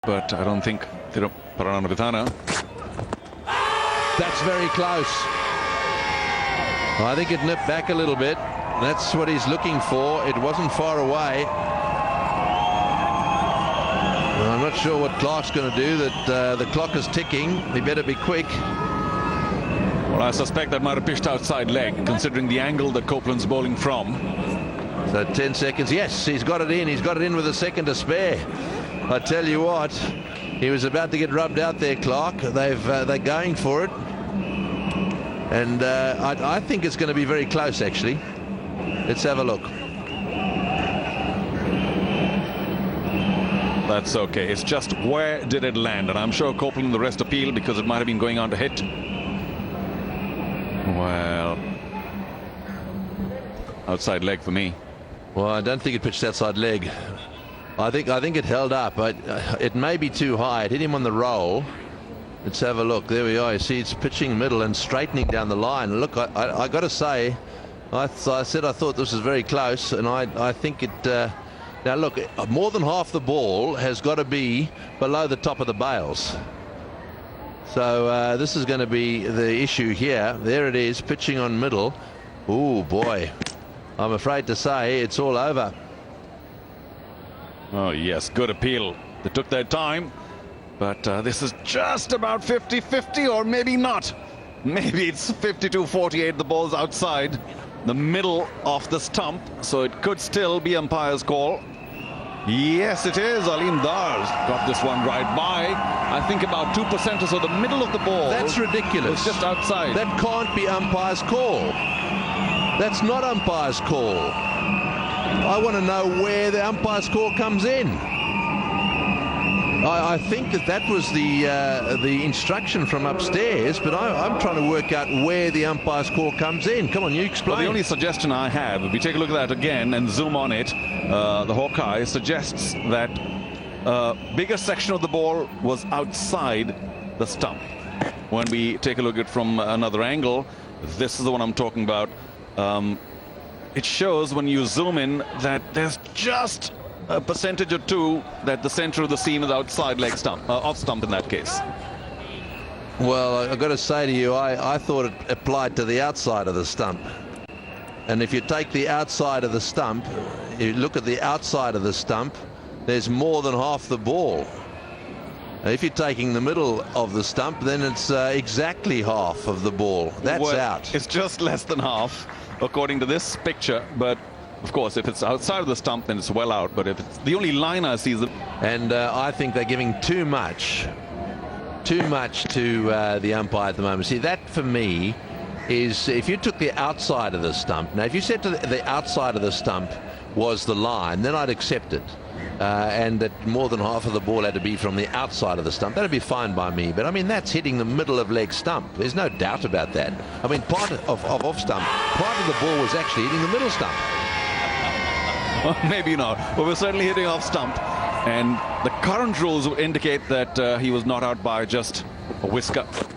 But I don't think Paranavithana. That's very close. I think it nipped back a little bit. That's what he's looking for. It wasn't far away. I'm not sure what Clark's going to do. That the clock is ticking. He better be quick. Well, I suspect that might have pitched outside leg, considering the angle that Copeland's bowling from. So 10 seconds. Yes, he's got it in. He's got it in with a second to spare. I tell you what, he was about to get rubbed out there, Clark. They're going for it, and I think it's going to be very close. Actually, let's have a look. That's okay. It's just where did it land, and I'm sure Copeland and the rest appeal because it might have been going on to hit. Well, outside leg for me. Well, I don't think it pitched outside leg. I think it held up. It may be too high. It hit him on the roll. Let's have a look. There we are. You see, it's pitching middle and straightening down the line. Look, I got to say, I said I thought this was very close, and I think it. Now look, more than half the ball has got to be below the top of the bails. So this is going to be the issue here. There it is, pitching on middle. Ooh, boy. I'm afraid to say it's all over. Oh, yes, good appeal. They took their time, but this is just about 50-50, or maybe not. Maybe it's 52-48. The ball's outside the middle of the stump, so it could still be umpire's call. Yes, it is. Aleem Dar got this one right by, I think, about 2% or so. The middle of the ball. That's ridiculous. It's just outside. That can't be umpire's call. That's not umpire's call. I want to know where the umpire's call comes in. I think that was the instruction from upstairs, but I'm trying to work out where the umpire's call comes in. Come on, you explain. Well, the only suggestion I have, if we take a look at that again and zoom on it, the Hawkeye suggests that bigger section of the ball was outside the stump. When we take a look at it from another angle, this is the one I'm talking about. It shows when you zoom in that there's just a percentage or two that the center of the seam is outside leg stump, off stump in that case. Well, I've got to say to you, I thought it applied to the outside of the stump. And if you take the outside of the stump, you look at the outside of the stump, there's more than half the ball. If you're taking the middle of the stump, then it's exactly half of the ball. That's out. It's just less than half, according to this picture, but of course, if it's outside of the stump, then it's well out. But if it's the only line I see is... And I think they're giving too much to the umpire at the moment. See, that for me is, if you took the outside of the stump, now if you said to the outside of the stump was the line, then I'd accept it. And that more than half of the ball had to be from the outside of the stump. That'd be fine by me. But I mean, that's hitting the middle of leg stump. There's no doubt about that. I mean, part of off stump, part of the ball was actually hitting the middle stump. Well, maybe not, but we're certainly hitting off stump, and the current rules indicate that he was not out by just a whisker.